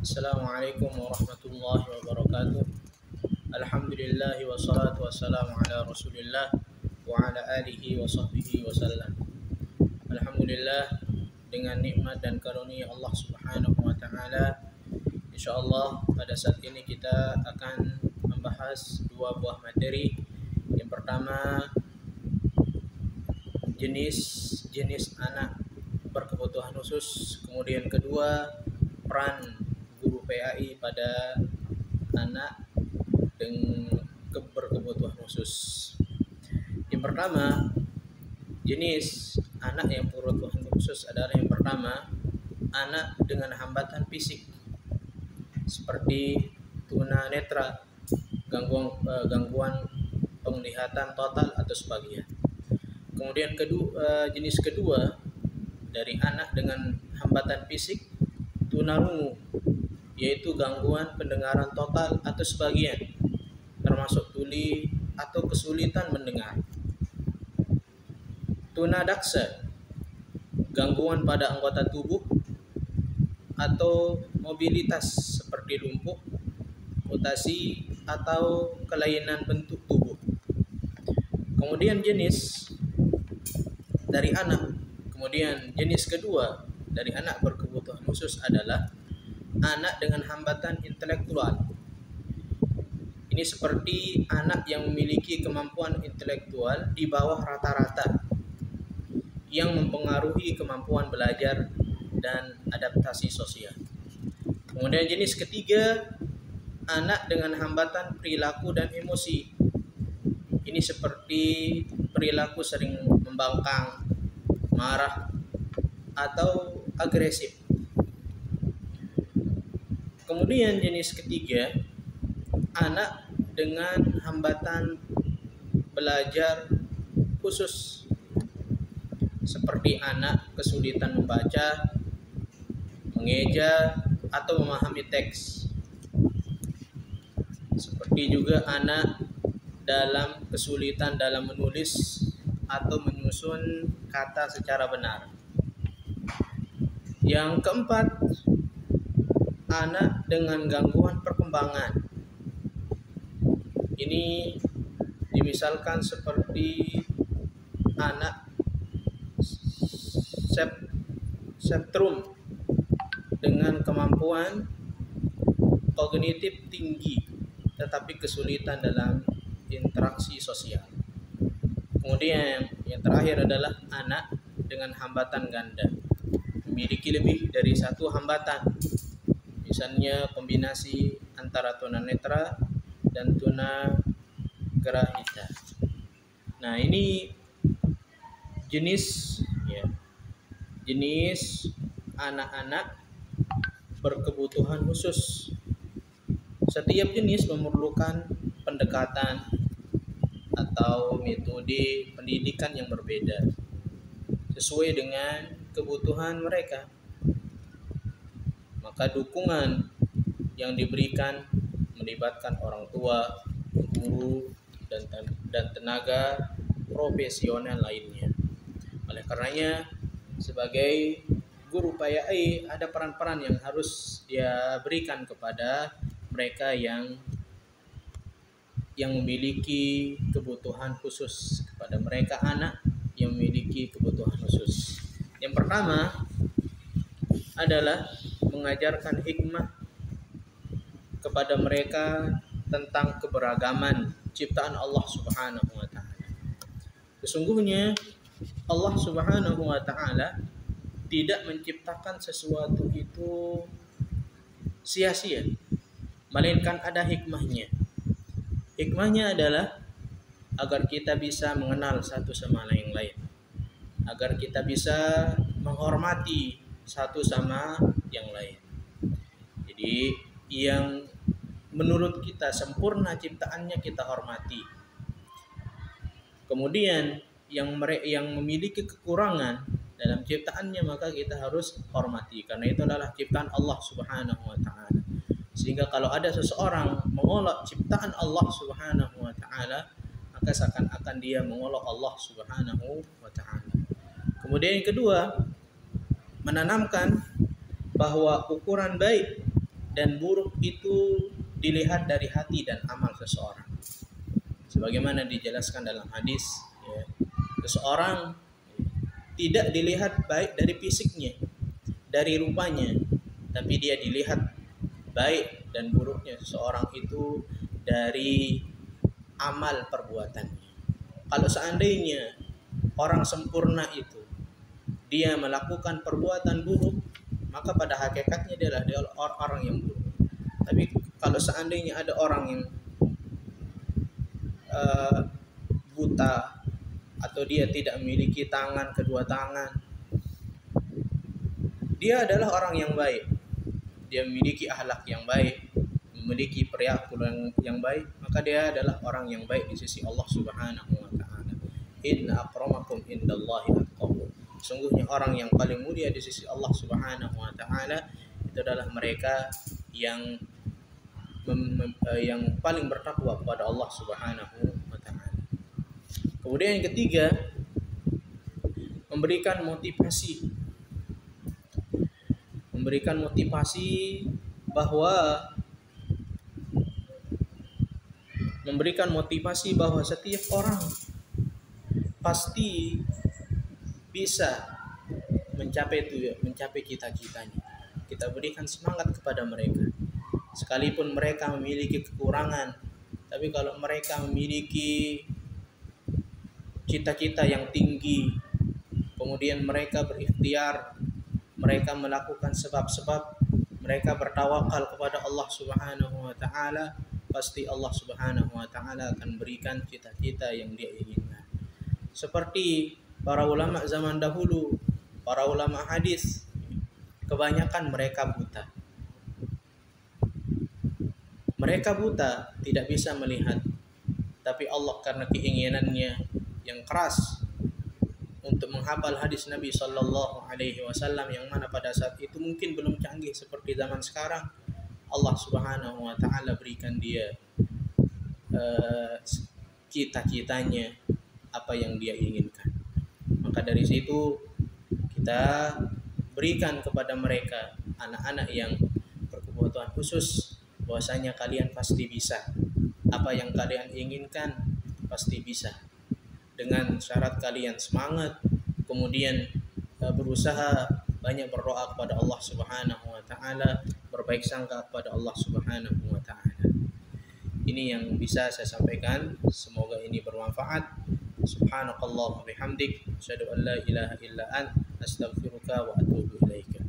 Assalamualaikum warahmatullahi wabarakatuh. Alhamdulillah wassalatu wassalamu ala Rasulillah wa ala alihi wa sahbihi wasallam. Alhamdulillah, dengan nikmat dan karunia Allah Subhanahu wa taala, insyaallah pada saat ini kita akan membahas dua buah materi. Yang pertama, jenis anak berkebutuhan khusus. Kemudian kedua, peran guru PAI pada anak dengan berkebutuhan khusus. Yang pertama, jenis anak yang berkebutuhan khusus adalah yang pertama, anak dengan hambatan fisik seperti tunanetra, gangguan penglihatan total atau sebagian. Kemudian jenis kedua dari anak dengan hambatan fisik tunarungu, yaitu gangguan pendengaran total atau sebagian, termasuk tuli atau kesulitan mendengar. Tunadaksa, gangguan pada anggota tubuh atau mobilitas seperti lumpuh, mutasi atau kelainan bentuk tubuh. Kemudian jenis kedua dari anak berkebutuhan khusus adalah anak dengan hambatan intelektual. Ini seperti anak yang memiliki kemampuan intelektual di bawah rata-rata yang mempengaruhi kemampuan belajar dan adaptasi sosial. Kemudian jenis ketiga, anak dengan hambatan perilaku dan emosi. Ini seperti perilaku sering membangkang, marah, atau agresif. Kemudian jenis ketiga, anak dengan hambatan belajar khusus, seperti anak kesulitan membaca, mengeja, atau memahami teks. Seperti juga anak dalam kesulitan dalam menulis atau menyusun kata secara benar. Yang keempat, anak dengan gangguan perkembangan. Ini dimisalkan seperti anak spektrum dengan kemampuan kognitif tinggi tetapi kesulitan dalam interaksi sosial. Kemudian yang terakhir adalah anak dengan hambatan ganda, memiliki lebih dari satu hambatan, misalnya kombinasi antara tunanetra dan tunagrahita. Nah, ini jenis anak-anak berkebutuhan khusus. Setiap jenis memerlukan pendekatan atau metode pendidikan yang berbeda sesuai dengan kebutuhan mereka. Maka dukungan yang diberikan melibatkan orang tua, guru, dan tenaga profesional lainnya. Oleh karenanya, sebagai guru PAI ada peran-peran yang harus dia berikan kepada mereka yang memiliki kebutuhan khusus, kepada mereka anak yang memiliki kebutuhan khusus. Yang pertama adalah mengajarkan hikmah kepada mereka tentang keberagaman ciptaan Allah Subhanahu wa taala. Sesungguhnya Allah Subhanahu wa taala tidak menciptakan sesuatu itu sia-sia, melainkan ada hikmahnya. Hikmahnya adalah agar kita bisa mengenal satu sama yang lain, agar kita bisa menghormati satu sama yang lain. Jadi yang menurut kita sempurna ciptaannya kita hormati. Kemudian yang memiliki kekurangan dalam ciptaannya maka kita harus hormati, karena itu adalah ciptaan Allah Subhanahu wa taala. Sehingga kalau ada seseorang mengolok ciptaan Allah Subhanahu wa taala, maka seakan-akan dia mengolok Allah Subhanahu wa taala. Kemudian yang kedua, menanamkan bahwa ukuran baik dan buruk itu dilihat dari hati dan amal seseorang. Sebagaimana dijelaskan dalam hadis, ya, seseorang tidak dilihat baik dari fisiknya, dari rupanya, tapi dia dilihat baik dan buruknya seseorang itu dari amal perbuatannya. Kalau seandainya orang sempurna itu dia melakukan perbuatan buruk, maka pada hakikatnya dia adalah orang yang buruk. Tapi kalau seandainya ada orang yang buta, atau dia tidak memiliki kedua tangan, dia adalah orang yang baik. Dia memiliki akhlak yang baik, memiliki perilaku yang baik, maka dia adalah orang yang baik di sisi Allah Subhanahu wa taala. Inna akramakum indallahi atqakum. Sungguhnya orang yang paling mulia di sisi Allah Subhanahu wa taala itu adalah mereka yang paling bertakwa kepada Allah Subhanahu wa taala. Kemudian yang ketiga, memberikan motivasi bahwa setiap orang pasti bisa mencapai cita-citanya. Kita berikan semangat kepada mereka. Sekalipun mereka memiliki kekurangan, tapi kalau mereka memiliki cita-cita yang tinggi, kemudian mereka berikhtiar, mereka melakukan sebab-sebab, mereka bertawakal kepada Allah Subhanahu wa taala, pasti Allah Subhanahu wa taala akan berikan cita-cita yang dia inginkan. Seperti para ulama zaman dahulu, para ulama hadis, kebanyakan mereka buta. Mereka buta, tidak bisa melihat. Tapi Allah karena keinginannya yang keras untuk menghafal hadis Nabi Sallallahu Alaihi Wasallam, yang mana pada saat itu mungkin belum canggih seperti zaman sekarang, Allah Subhanahu Wa Taala berikan dia cita-citanya, apa yang dia inginkan. Maka dari situ kita berikan kepada mereka, anak-anak yang berkebutuhan khusus, bahwasanya kalian pasti bisa. Apa yang kalian inginkan pasti bisa. Dengan syarat kalian semangat, kemudian berusaha, banyak berdoa kepada Allah Subhanahu wa taala, berbaik sangka kepada Allah Subhanahu wa taala. Ini yang bisa saya sampaikan, semoga ini bermanfaat. Subhanakallah wa bihamdik, asyhadu an la ilaha illa ant, astaghfiruka wa atubu ilaika.